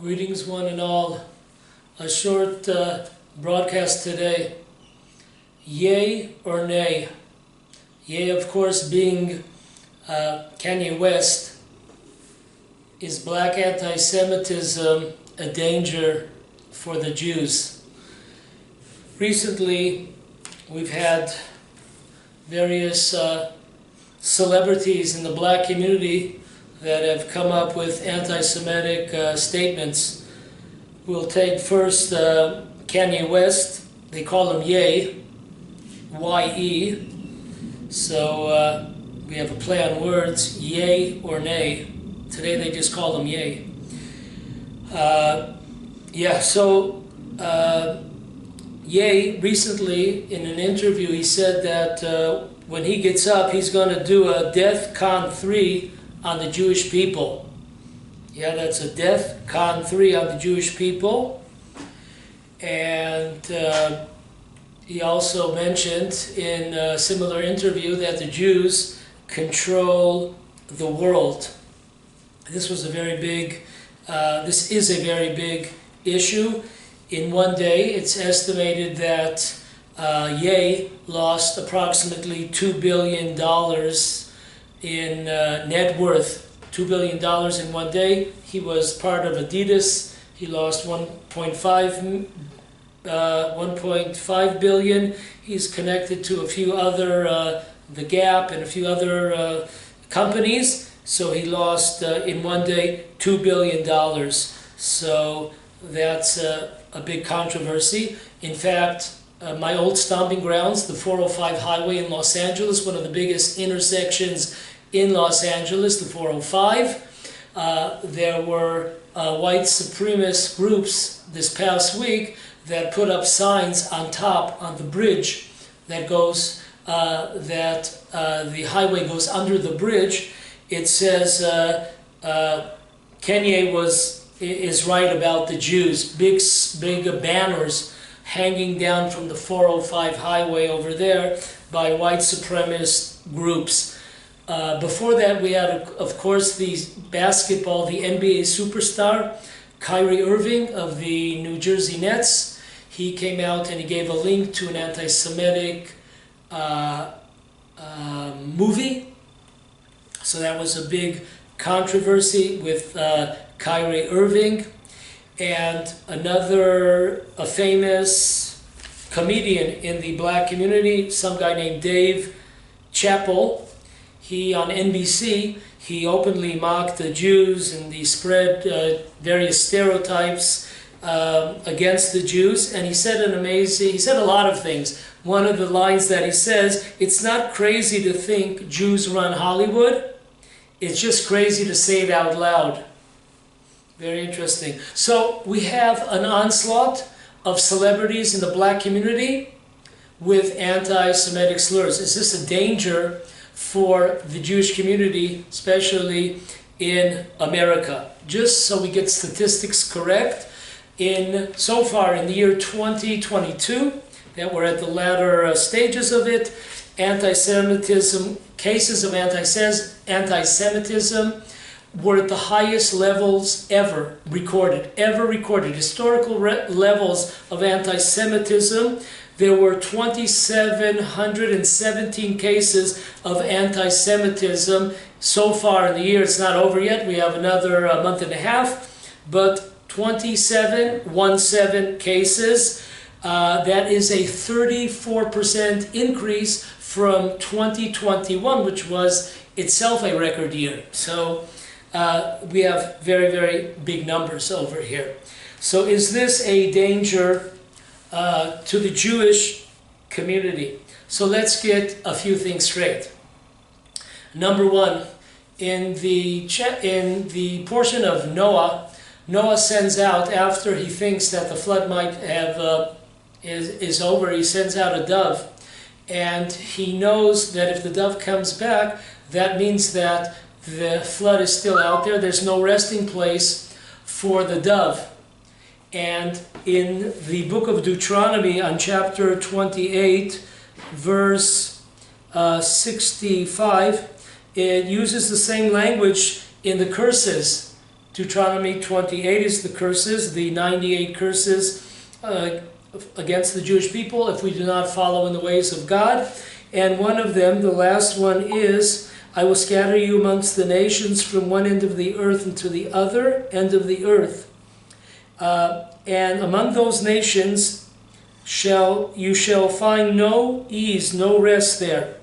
Greetings one and all. A short broadcast today. Yay or nay? Yay, of course, being Kanye West. Is black anti-Semitism a danger for the Jews? Recently, we've had various celebrities in the black community that have come up with anti-Semitic statements. We'll take first Kanye West. They call him Ye, Y-E. So we have a play on words, yay or nay. Today they just call him Ye. Ye recently in an interview he said that when he gets up he's going to do a Death Con 3 on the Jewish people. Yeah, that's a Death Con 3 on the Jewish people. And he also mentioned in a similar interview that the Jews control the world. This is a very big issue. In one day, it's estimated that Ye lost approximately $2 billion in net worth. $2 billion in one day. He was part of Adidas. He lost 1.5 billion. He's connected to a few other, the Gap and a few other companies. So he lost in one day $2 billion. So that's a big controversy. In fact, my old stomping grounds, the 405 highway in Los Angeles, one of the biggest intersections in Los Angeles, the 405, there were white supremacist groups this past week that put up signs on top on the bridge that goes, the highway goes under the bridge. It says Kanye is right about the Jews. Big banners hanging down from the 405 highway over there by white supremacist groups. Before that, we had, of course, the basketball, the NBA superstar, Kyrie Irving of the New Jersey Nets. He came out and he gave a link to an anti-Semitic movie. So that was a big controversy with Kyrie Irving. And a famous comedian in the black community, some guy named Dave Chappelle. He, on NBC, he openly mocked the Jews and he spread various stereotypes against the Jews. And he said he said a lot of things. One of the lines that he says, it's not crazy to think Jews run Hollywood. It's just crazy to say it out loud. Very interesting. So we have an onslaught of celebrities in the black community with anti-Semitic slurs. Is this a danger for the Jewish community, especially in America? Just so we get statistics correct, so far in the year 2022, that we're at the latter stages of it, anti-Semitism, cases of anti-Semitism were at the highest levels ever recorded. Historical levels of anti-Semitism. There were 2,717 cases of anti-Semitism so far in the year. It's not over yet. We have another month and a half. But 2,717 cases. That is a 34% increase from 2021, which was itself a record year. So we have very, very big numbers over here. So is this a danger to the Jewish community? So let's get a few things straight. Number one, in the portion of Noah sends out, after he thinks that the flood might have is over, he sends out a dove, and he knows that if the dove comes back, that means that the flood is still out there. There's no resting place for the dove. And in the book of Deuteronomy, on chapter 28, verse 65, it uses the same language in the curses Deuteronomy 28 is the curses, the 98 curses against the Jewish people if we do not follow in the ways of God. And one of them, the last one, is, I will scatter you amongst the nations from one end of the earth unto the other end of the earth. And among those nations you shall find no ease, no rest there.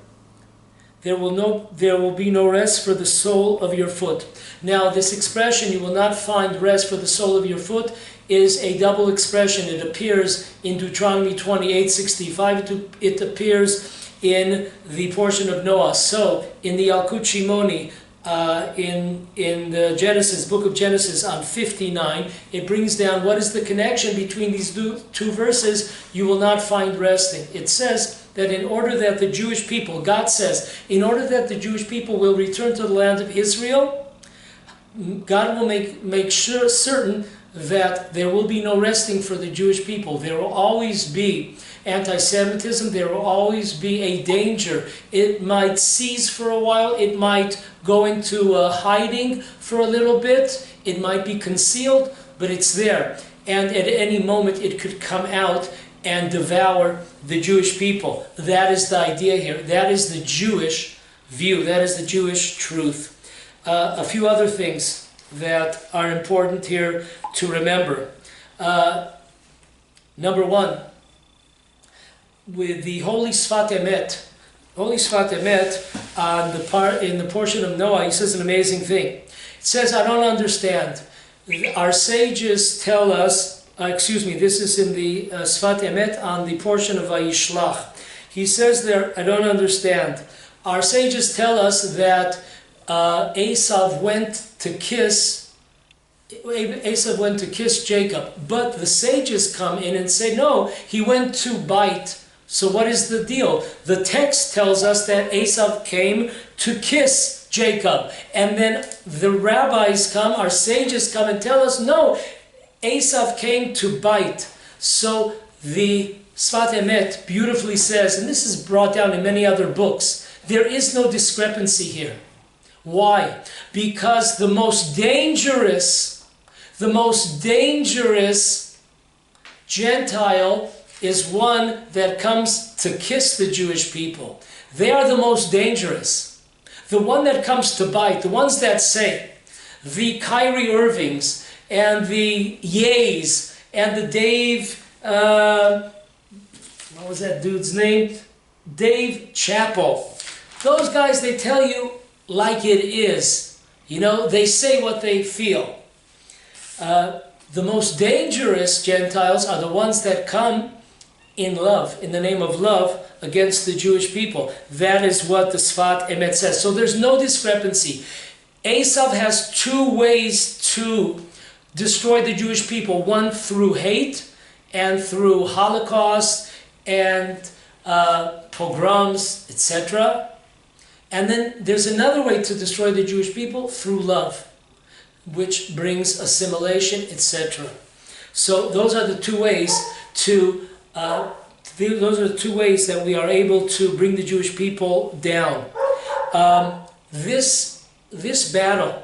There will be no rest for the sole of your foot. Now, this expression, you will not find rest for the sole of your foot, is a double expression. It appears in Deuteronomy 28:65. It appears in the portion of Noah. So, in the Yalkut Shimoni, in the Genesis, book of Genesis on 59, it brings down what is the connection between these two verses. You will not find resting. It says that in order that the Jewish people, God says, in order that the Jewish people will return to the land of Israel, God will make sure certain that there will be no resting for the Jewish people. There will always be anti-Semitism. There will always be a danger. It might cease for a while. It might go into hiding for a little bit. It might be concealed, but it's there. And at any moment it could come out and devour the Jewish people. That is the idea here. That is the Jewish view. That is the Jewish truth. A few other things that are important here to remember. Number one, with the Holy Sfat Emet, in the portion of Noah, he says an amazing thing. It says, I don't understand. Our sages tell us, this is in the Sfat Emet on the portion of Vayishlach. He says there, I don't understand. Our sages tell us that Esav went to kiss Jacob, but the sages come in and say, no, he went to bite. So what is the deal? The text tells us that Esav came to kiss Jacob, and then the rabbis come, our sages come and tell us, no, Esav came to bite. So the Sfat Emet beautifully says, and this is brought down in many other books, there is no discrepancy here. Why? Because the most dangerous Gentile is one that comes to kiss the Jewish people. They are the most dangerous. The one that comes to bite, the ones that say, the Kyrie Irvings and the Yays and the Dave, what was that dude's name? Dave Chappell. Those guys, they tell you like it is. You know, they say what they feel. The most dangerous Gentiles are the ones that come in love, in the name of love, against the Jewish people. That is what the Sfat Emet says. So there's no discrepancy. Esav has two ways to destroy the Jewish people. One through hate and through Holocaust and pogroms, etc. And then there's another way to destroy the Jewish people, through love, which brings assimilation, etc. So those are the two ways that we are able to bring the Jewish people down. This battle,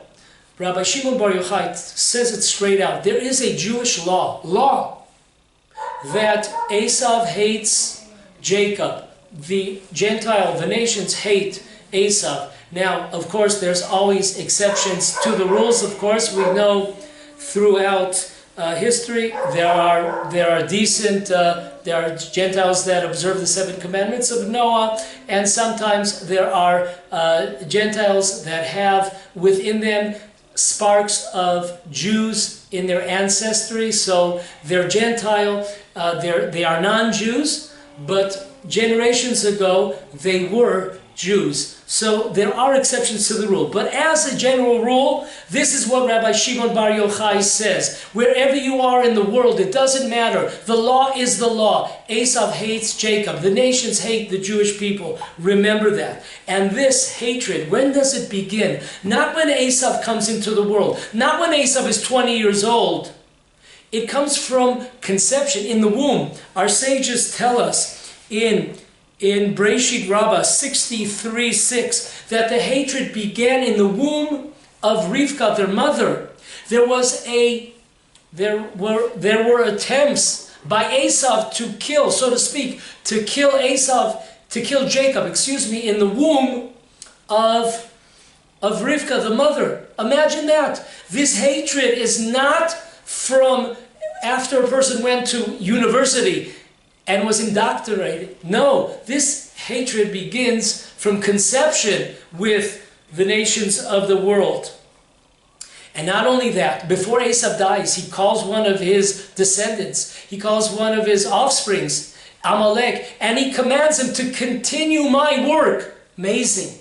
Rabbi Shimon Bar Yochai says it straight out. There is a Jewish law that Esav hates Jacob. The Gentile, the nations hate Esav. Now, of course, there's always exceptions to the rules. Of course, we know throughout history there are Gentiles that observe the 7 commandments of Noah, and sometimes there are Gentiles that have within them sparks of Jews in their ancestry. So they're Gentile, they are non-Jews, but generations ago they were Jews. So there are exceptions to the rule. But as a general rule, this is what Rabbi Shimon Bar Yochai says. Wherever you are in the world, it doesn't matter. The law is the law. Esav hates Jacob. The nations hate the Jewish people. Remember that. And this hatred, when does it begin? Not when Esav comes into the world. Not when Esav is 20 years old. It comes from conception in the womb. Our sages tell us in Breshit Rabbah 63:6 that the hatred began in the womb of Rivka, their mother. There were attempts by Esau to kill, so to speak, to kill Jacob, in the womb of Rivka, the mother. Imagine that. This hatred is not from after a person went to university and was indoctrinated. No, this hatred begins from conception with the nations of the world. And not only that, before Esau dies, he calls one of his descendants, he calls one of his offsprings, Amalek, and he commands him to continue my work. Amazing.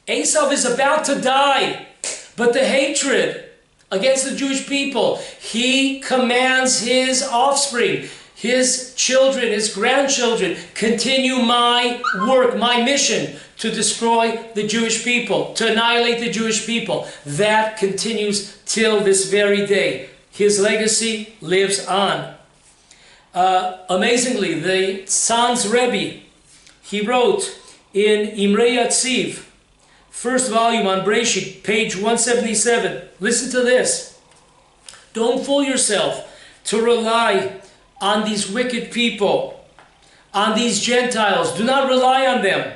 Esau is about to die, but the hatred against the Jewish people, he commands his offspring, his children, his grandchildren, continue my work, my mission to destroy the Jewish people, to annihilate the Jewish people. That continues till this very day. His legacy lives on. Amazingly, the Tzan's Rebbe, he wrote in Imrei Yatziv, first volume on Breshit, page 177. Listen to this. Don't fool yourself to rely on these wicked people, on these Gentiles. Do not rely on them.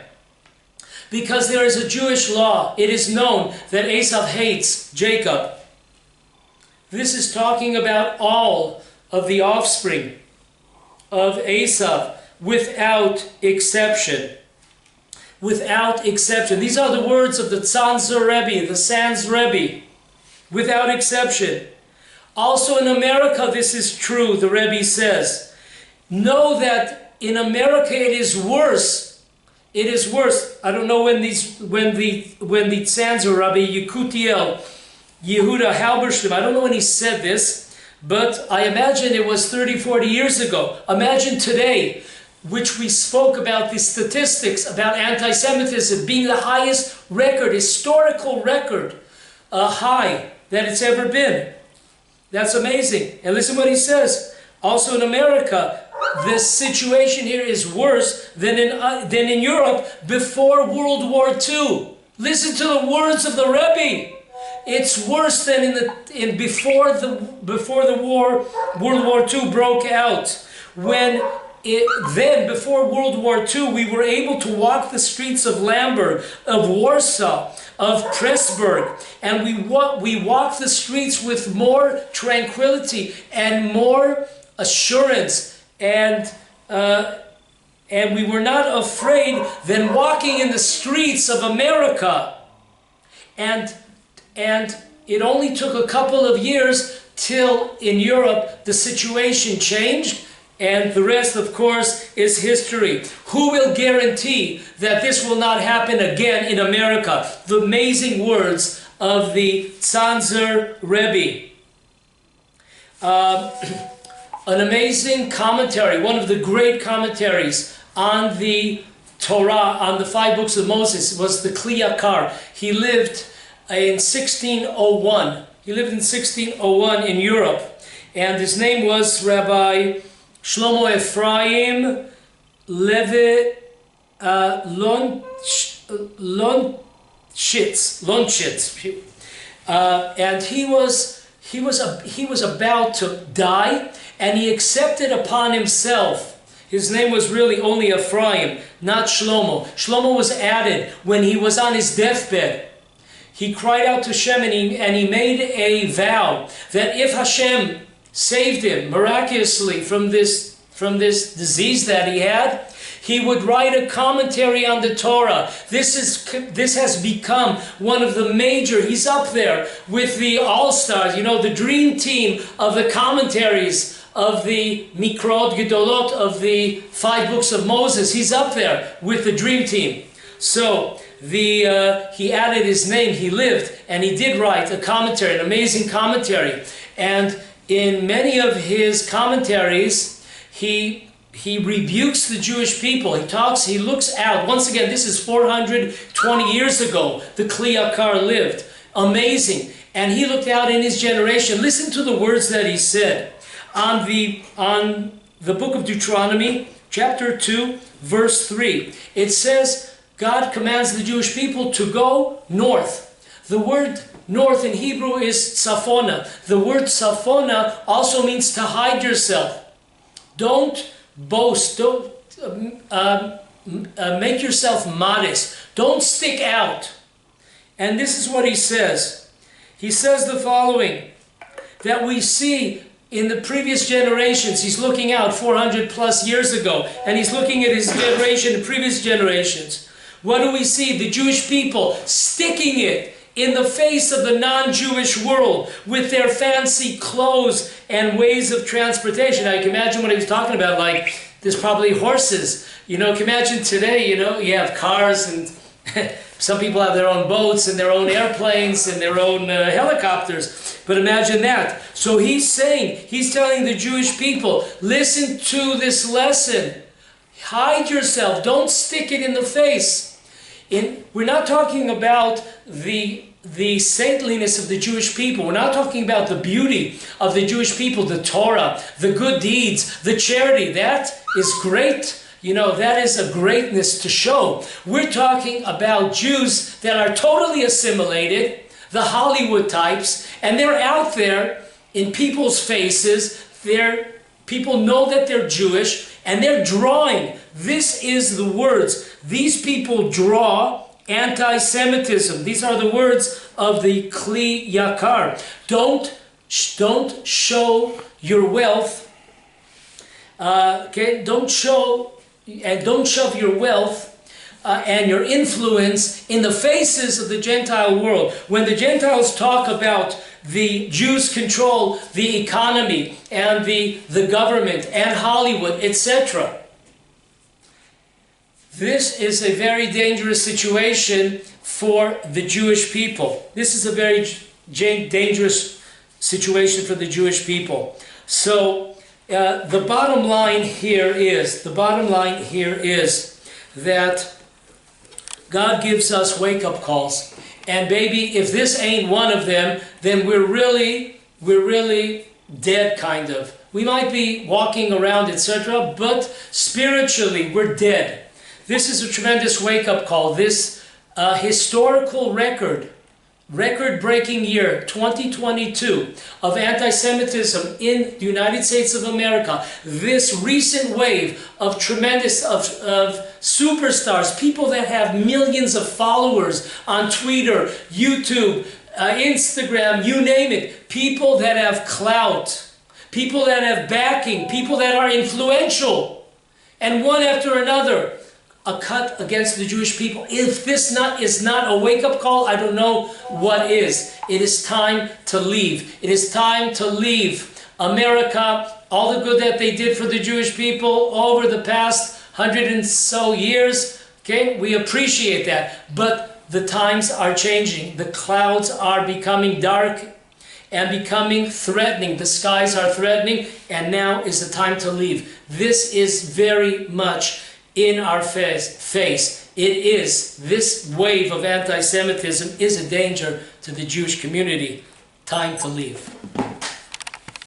Because there is a Jewish law. It is known that Esau hates Jacob. This is talking about all of the offspring of Esau without exception. Without exception. These are the words of the Tzan's Rebbe, the Sans Rebbe. Without exception. Also in America this is true, the Rebbe says. Know that in America it is worse. It is worse. I don't know when the Tzan's Rabbi Yekutiel, Yehudah Halberstam, I don't know when he said this, but I imagine it was 30, 40 years ago. Imagine today, which we spoke about the statistics about anti-Semitism being the highest record, historical record, high that it's ever been. That's amazing. And listen what he says. Also in America, the situation here is worse than in Europe before World War II. Listen to the words of the Rebbe. It's worse than before the war, World War II broke out. Then, before World War II, we were able to walk the streets of Lamberg, of Warsaw, of Pressburg, and we walked the streets with more tranquility and more assurance, and we were not afraid than walking in the streets of America. And it only took a couple of years till in Europe the situation changed, and the rest, of course, is history. Who will guarantee that this will not happen again in America? The amazing words of the Tzanzer Rebbe. An amazing commentary, one of the great commentaries on the Torah, on the 5 books of Moses, was the Kli Yakar. He lived in 1601. He lived in 1601 in Europe. And his name was Rabbi Shlomo Ephraim Levi Lonchitz. And he was about to die, and he accepted upon himself. His name was really only Ephraim, not Shlomo. Shlomo was added when he was on his deathbed. He cried out to Hashem, and he made a vow that if Hashem saved him miraculously from this disease that he had, he would write a commentary on the Torah. This has become one of the major, he's up there with the all-stars, the dream team of the commentaries of the Mikrot Gedolot of the 5 books of Moses. He's up there with the dream team. So he added his name, he lived, and he did write a commentary, an amazing commentary. And in many of his commentaries, he rebukes the Jewish people. He looks out. Once again, this is 420 years ago, the Kli Yakar lived. Amazing. And he looked out in his generation. Listen to the words that he said. On the book of Deuteronomy, chapter 2, verse 3, it says, God commands the Jewish people to go north. The word north in Hebrew is tzafona. The word tzafona also means to hide yourself. Don't boast. Don't make yourself modest. Don't stick out. And this is what he says. He says the following, that we see in the previous generations. He's looking out 400 plus years ago, and he's looking at his generation and previous generations. What do we see? The Jewish people sticking it in the face of the non-Jewish world with their fancy clothes and ways of transportation. I can imagine what he was talking about, like there's probably horses. You know, can imagine today, you know, you have cars and some people have their own boats and their own airplanes and their own helicopters. But imagine that. So he's telling the Jewish people, listen to this lesson. Hide yourself. Don't stick it in the face. We're not talking about the saintliness of the Jewish people. We're not talking about the beauty of the Jewish people, the Torah, the good deeds, the charity. That is great. You know, that is a greatness to show. We're talking about Jews that are totally assimilated, the Hollywood types, and they're out there in people's faces. People know that they're Jewish, and they're drawing. This is the words. These people draw anti-Semitism. These are the words of the Kli Yakar. Don't show your wealth. Don't shove your wealth and your influence in the faces of the Gentile world. When the Gentiles talk about the Jews control the economy and the government and Hollywood, etc., this is a very dangerous situation for the Jewish people. This is a very dangerous situation for the Jewish people. So the bottom line here is that God gives us wake-up calls. And baby, if this ain't one of them, then we're really dead, kind of. We might be walking around, etc., but spiritually we're dead. This is a tremendous wake-up call. This historical record-breaking year, 2022, of anti-Semitism in the United States of America, this recent wave of tremendous, of superstars, people that have millions of followers on Twitter, YouTube, Instagram, you name it, people that have clout, people that have backing, people that are influential, and one after another, a cut against the Jewish people. If this is not a wake-up call, I don't know what is. It is time to leave. It is time to leave America. All the good that they did for the Jewish people over the past 100 and so years, okay, we appreciate that. But the times are changing. The clouds are becoming dark and becoming threatening. The skies are threatening, and now is the time to leave. This is very much in our face. It is, this wave of anti-Semitism is a danger to the Jewish community. Time to leave.